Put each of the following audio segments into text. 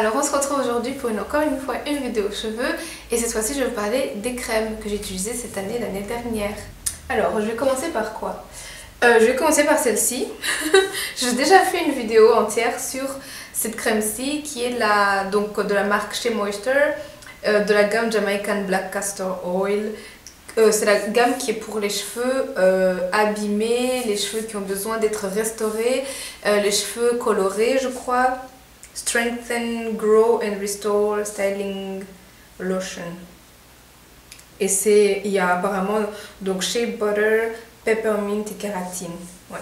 Alors on se retrouve aujourd'hui pour encore une fois une vidéo cheveux et cette fois-ci je vais vous parler des crèmes que j'ai utilisées cette année et l'année dernière. Alors je vais commencer par quoi? Je vais commencer par celle-ci. J'ai déjà fait une vidéo entière sur cette crème-ci qui est de la marque Shea Moisture, de la gamme Jamaican Black Castor Oil. C'est la gamme qui est pour les cheveux abîmés, les cheveux qui ont besoin d'être restaurés, les cheveux colorés je crois. Strengthen, Grow and Restore Styling Lotion. Et il y a apparemment donc Shea Butter, Peppermint et Kératine. Ouais.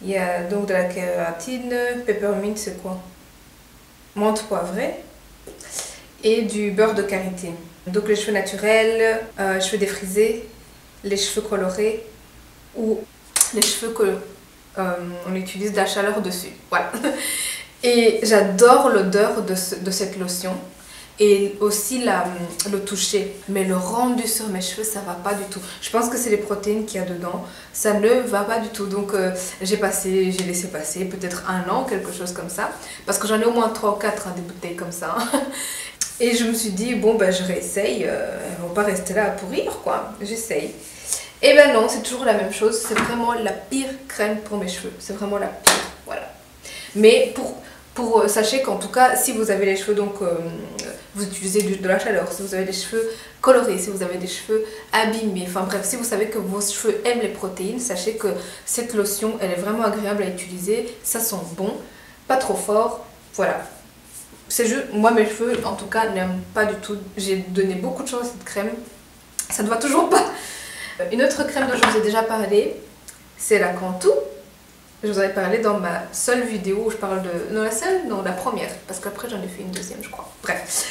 Il y a donc de la kératine, Peppermint c'est quoi? Menthe poivrée. Et du beurre de karité. Donc les cheveux naturels, cheveux défrisés, les cheveux colorés ou les cheveux que on utilise de la chaleur dessus. Voilà. Et j'adore l'odeur de cette lotion et aussi le toucher, mais le rendu sur mes cheveux ça va pas du tout. Je pense que c'est les protéines qu'il y a dedans, ça ne va pas du tout. Donc j'ai laissé passer peut-être un an, quelque chose comme ça, parce que j'en ai au moins 3 ou 4 des bouteilles comme ça. Et je me suis dit bon ben je réessaye, elles vont pas rester là à pourrir quoi, j'essaye. Et ben non, c'est toujours la même chose, c'est vraiment la pire crème pour mes cheveux, c'est vraiment la pire, voilà. Mais sachez qu'en tout cas, si vous avez les cheveux, donc vous utilisez de la chaleur, si vous avez des cheveux colorés, si vous avez des cheveux abîmés, enfin bref, si vous savez que vos cheveux aiment les protéines, sachez que cette lotion, elle est vraiment agréable à utiliser, ça sent bon, pas trop fort, voilà. C'est juste, moi mes cheveux en tout cas n'aiment pas du tout, j'ai donné beaucoup de chance à cette crème, ça ne va toujours pas. Une autre crème dont je vous ai déjà parlé, c'est la Cantu. Je vous avais parlé dans ma seule vidéo où je parle de... Non, la seule? Non, la première. Parce qu'après, j'en ai fait une deuxième, je crois. Bref.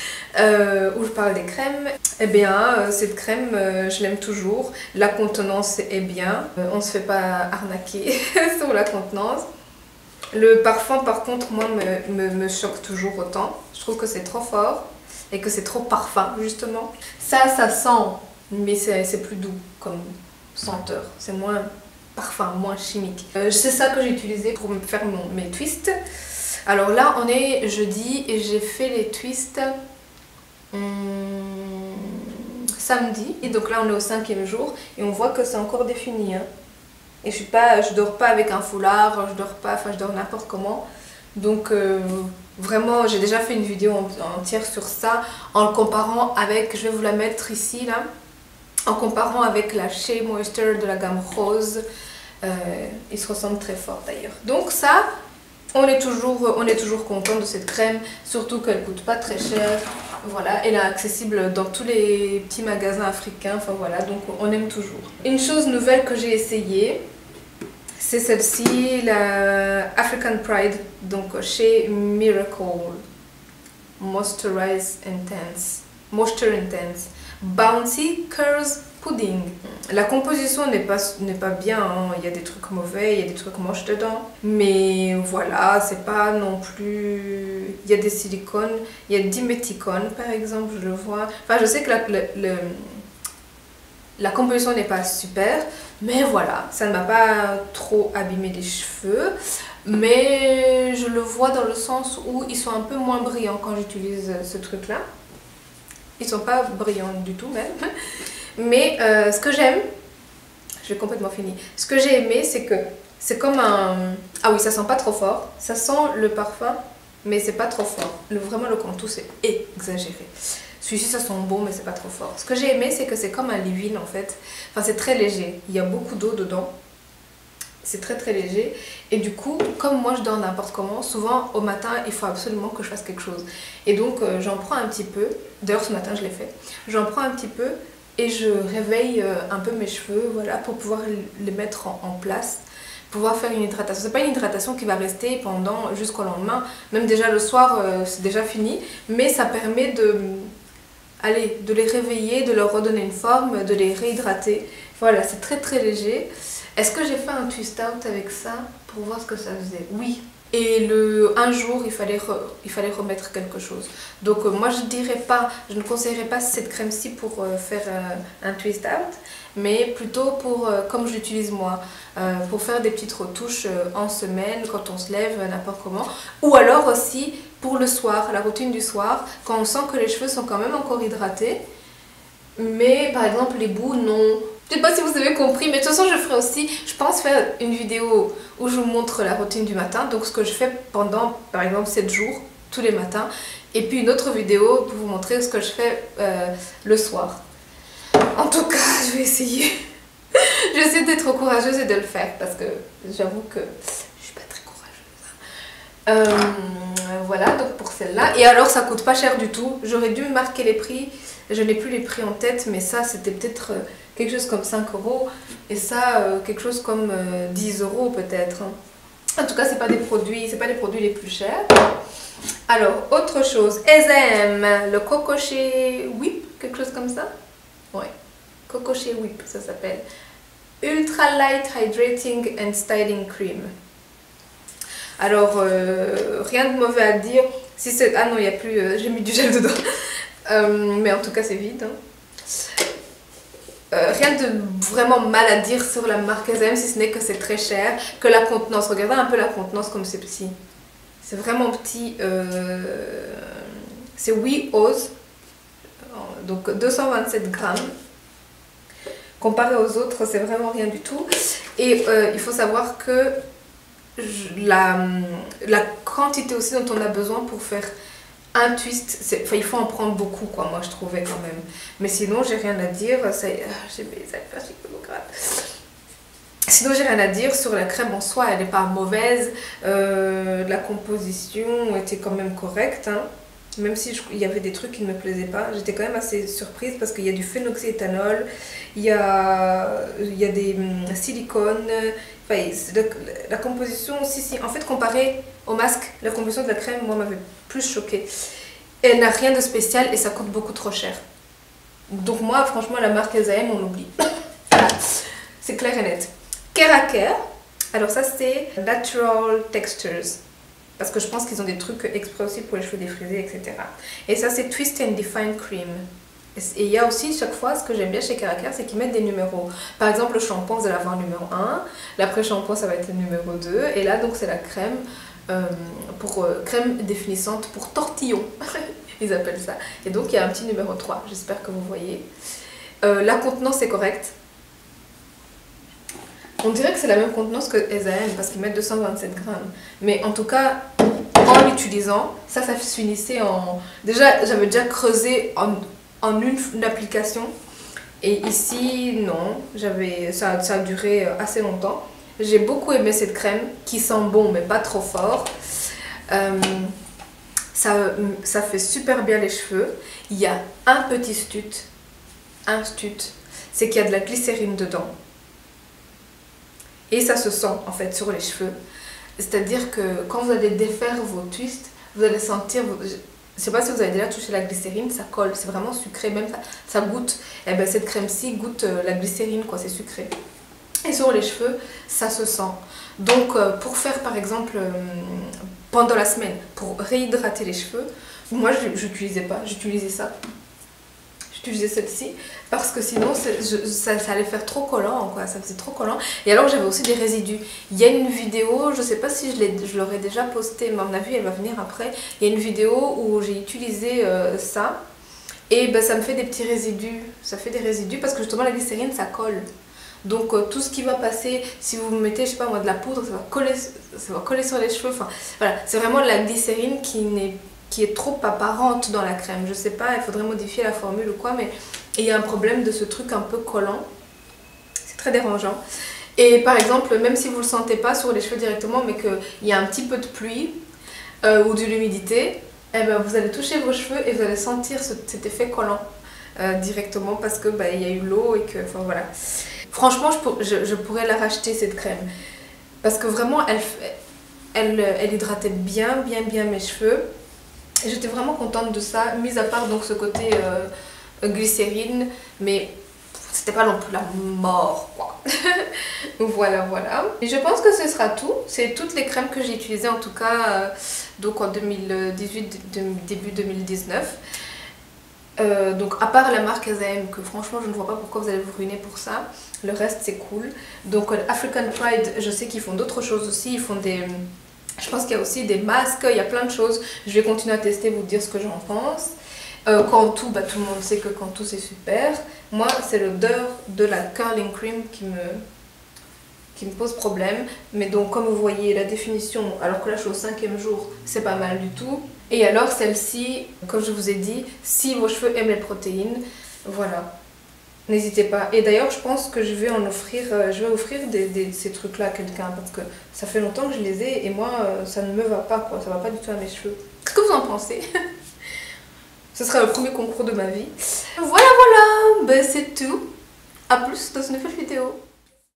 Où je parle des crèmes. Eh bien, cette crème, je l'aime toujours. La contenance est bien. On ne se fait pas arnaquer sur la contenance. Le parfum, par contre, moi, me choque toujours autant. Je trouve que c'est trop fort. Et que c'est trop parfum, justement. Ça sent. Mais c'est plus doux comme senteur. C'est moins... parfum, moins chimique. C'est ça que j'ai utilisé pour me faire mes twists. Alors là on est jeudi et j'ai fait les twists samedi. Et donc là on est au 5e jour et on voit que c'est encore défini. Hein. Et je dors pas avec un foulard, je dors n'importe comment. Donc vraiment j'ai déjà fait une vidéo entière sur ça en le comparant avec, je vais vous la mettre ici là. En comparant avec la Shea Moisture de la gamme rose, ils se ressemblent très fort d'ailleurs. Donc ça, on est toujours content de cette crème, surtout qu'elle coûte pas très cher. Voilà, elle est accessible dans tous les petits magasins africains, enfin voilà, donc on aime toujours. Une chose nouvelle que j'ai essayée, c'est celle-ci, la African Pride, donc chez Miracle Moisturize Intense, Moisture Intense. Bouncy Curls Pudding. La composition n'est pas bien, hein. Il y a des trucs mauvais, il y a des trucs moches dedans. Mais voilà, c'est pas non plus... Il y a des silicones, il y a diméthicone par exemple, je le vois. Enfin, je sais que la composition n'est pas super, mais voilà, ça ne m'a pas trop abîmé les cheveux. Mais je le vois dans le sens où ils sont un peu moins brillants quand j'utilise ce truc-là. Ils sont pas brillants du tout même. Mais ce que j'aime, j'ai complètement fini. Ce que j'ai aimé, c'est que c'est comme un... Ah oui, ça sent pas trop fort. Ça sent le parfum, mais c'est pas trop fort. Vraiment le Cantu, c'est exagéré. Celui-ci, ça sent bon, mais c'est pas trop fort. Ce que j'ai aimé, c'est que c'est comme un leave-in en fait. Enfin, c'est très léger. Il y a beaucoup d'eau dedans. C'est très très léger et du coup comme moi je dors n'importe comment, souvent au matin il faut absolument que je fasse quelque chose et donc j'en prends un petit peu, d'ailleurs ce matin je l'ai fait, j'en prends un petit peu et je réveille un peu mes cheveux, voilà, pour pouvoir les mettre en place, pouvoir faire une hydratation. C'est pas une hydratation qui va rester jusqu'au lendemain, même déjà le soir c'est déjà fini, mais ça permet de les réveiller, de leur redonner une forme, de les réhydrater. Voilà, c'est très très léger. Est-ce que j'ai fait un twist out avec ça pour voir ce que ça faisait? Oui. Et un jour, il fallait remettre quelque chose. Donc moi, je ne conseillerais pas cette crème-ci pour faire un twist out, mais plutôt pour, comme je l'utilise moi, pour faire des petites retouches en semaine, quand on se lève, n'importe comment. Ou alors aussi pour le soir, la routine du soir, quand on sent que les cheveux sont quand même encore hydratés. Mais par exemple les bouts, non. Je sais pas si vous avez compris, mais de toute façon je ferai aussi, je pense faire une vidéo où je vous montre la routine du matin, donc ce que je fais pendant par exemple 7 jours, tous les matins, et puis une autre vidéo pour vous montrer ce que je fais le soir. En tout cas, je vais essayer. J'essaie d'être courageuse et de le faire parce que j'avoue que je suis pas très courageuse. Voilà, donc pour celle-là. Et alors ça coûte pas cher du tout. J'aurais dû marquer les prix. Je n'ai plus les prix en tête, mais ça c'était peut-être quelque chose comme 5 € et ça quelque chose comme 10 € peut-être. En tout cas, c'est pas des produits les plus chers. Alors, autre chose, SM, le Coco Shea Whip, quelque chose comme ça. Ouais, Coco Shea Whip, ça s'appelle. Ultra Light Hydrating and Styling Cream. Alors, rien de mauvais à dire. Si c'est... Ah non, il n'y a plus... j'ai mis du gel dedans. Mais en tout cas, c'est vide. Hein. Rien de vraiment mal à dire sur la marque SM, si ce n'est que c'est très cher. Que la contenance, regardez un peu la contenance comme c'est petit. C'est vraiment petit. C'est Oui Ose. Donc 227 grammes. Comparé aux autres, c'est vraiment rien du tout. Et il faut savoir que la quantité aussi dont on a besoin pour faire un twist, enfin, il faut en prendre beaucoup, quoi, moi je trouvais quand même. Mais sinon, j'ai rien à dire. Sinon, j'ai rien à dire sur la crème en soi, elle n'est pas mauvaise. La composition était quand même correcte. Hein. Même si il y avait des trucs qui ne me plaisaient pas, j'étais quand même assez surprise parce qu'il y a du phénoxyéthanol, il y a des silicones, enfin, la composition aussi, si, en fait comparé au masque, la composition de la crème, moi m'avait plus choquée. Elle n'a rien de spécial et ça coûte beaucoup trop cher. Donc moi franchement la marque SM on l'oublie. C'est clair et net. Keraker, alors ça c'est Natural Textures. Parce que je pense qu'ils ont des trucs exprès aussi pour les cheveux défrisés, etc. Et ça, c'est Twist and Define Cream. Et il y a aussi, chaque fois, ce que j'aime bien chez Keraker, c'est qu'ils mettent des numéros. Par exemple, le shampoing, vous allez avoir le numéro 1. L'après-shampoing, ça va être le numéro 2. Et là, donc, c'est la crème, crème définissante pour tortillon. Ils appellent ça. Et donc, il y a un petit numéro 3. J'espère que vous voyez. La contenance est correcte. On dirait que c'est la même contenance que SM parce qu'ils mettent 227 grammes. Mais en tout cas, en l'utilisant, ça se finissait en... Déjà, j'avais déjà creusé en une application. Et ici, non. Ça a duré assez longtemps. J'ai beaucoup aimé cette crème qui sent bon mais pas trop fort. Ça fait super bien les cheveux. Il y a un petit stut. C'est qu'il y a de la glycérine dedans. Et ça se sent en fait sur les cheveux. C'est-à-dire que quand vous allez défaire vos twists, vous allez sentir... Je ne sais pas si vous avez déjà touché la glycérine, ça colle, c'est vraiment sucré, même ça goûte. Et ben cette crème-ci goûte la glycérine, quoi, c'est sucré. Et sur les cheveux, ça se sent. Donc pour faire par exemple pendant la semaine, pour réhydrater les cheveux, moi je n'utilisais pas, j'utilisais ça. J'utilisais celle-ci parce que sinon ça allait faire trop collant, quoi, ça faisait trop collant. Et alors j'avais aussi des résidus. Il y a une vidéo, je sais pas si je l'aurais déjà postée, mais à mon avis elle va venir après. Il y a une vidéo où j'ai utilisé ça et ben, ça me fait des petits résidus. Ça fait des résidus parce que justement la glycérine ça colle. Donc tout ce qui va passer, si vous mettez, je sais pas moi, de la poudre, ça va coller sur les cheveux. Enfin voilà, c'est vraiment la glycérine qui est trop apparente dans la crème. Je sais pas, il faudrait modifier la formule ou quoi, mais il y a un problème de ce truc un peu collant. C'est très dérangeant. Et par exemple, même si vous le sentez pas sur les cheveux directement, mais qu'il y a un petit peu de pluie ou de l'humidité, eh ben, vous allez toucher vos cheveux et vous allez sentir cet effet collant directement parce que il y a eu l'eau et que, enfin voilà. Franchement, je pourrais la racheter cette crème parce que vraiment, elle hydratait bien mes cheveux. Et j'étais vraiment contente de ça, mis à part donc ce côté glycérine, mais c'était pas non plus la mort, quoi. Voilà. Et je pense que ce sera tout. C'est toutes les crèmes que j'ai utilisées en tout cas donc en 2018, début 2019. Donc à part la marque SM, que franchement je ne vois pas pourquoi vous allez vous ruiner pour ça. Le reste c'est cool. Donc African Pride, je sais qu'ils font d'autres choses aussi. Ils font Je pense qu'il y a aussi des masques, il y a plein de choses. Je vais continuer à tester, vous dire ce que j'en pense. Cantu, bah, tout le monde sait que Cantu c'est super. Moi, c'est l'odeur de la curling cream qui me pose problème. Mais donc, comme vous voyez, la définition, alors que là je suis au 5e jour, c'est pas mal du tout. Et alors, celle-ci, comme je vous ai dit, si vos cheveux aiment les protéines, voilà. N'hésitez pas. Et d'ailleurs, je pense que je vais en offrir, ces trucs-là à quelqu'un parce que ça fait longtemps que je les ai et moi, ça ne me va pas, quoi. Ça va pas du tout à mes cheveux. Qu'est-ce que vous en pensez? Ce sera le premier concours de ma vie. Voilà, voilà, ben, c'est tout. A plus dans une nouvelle vidéo.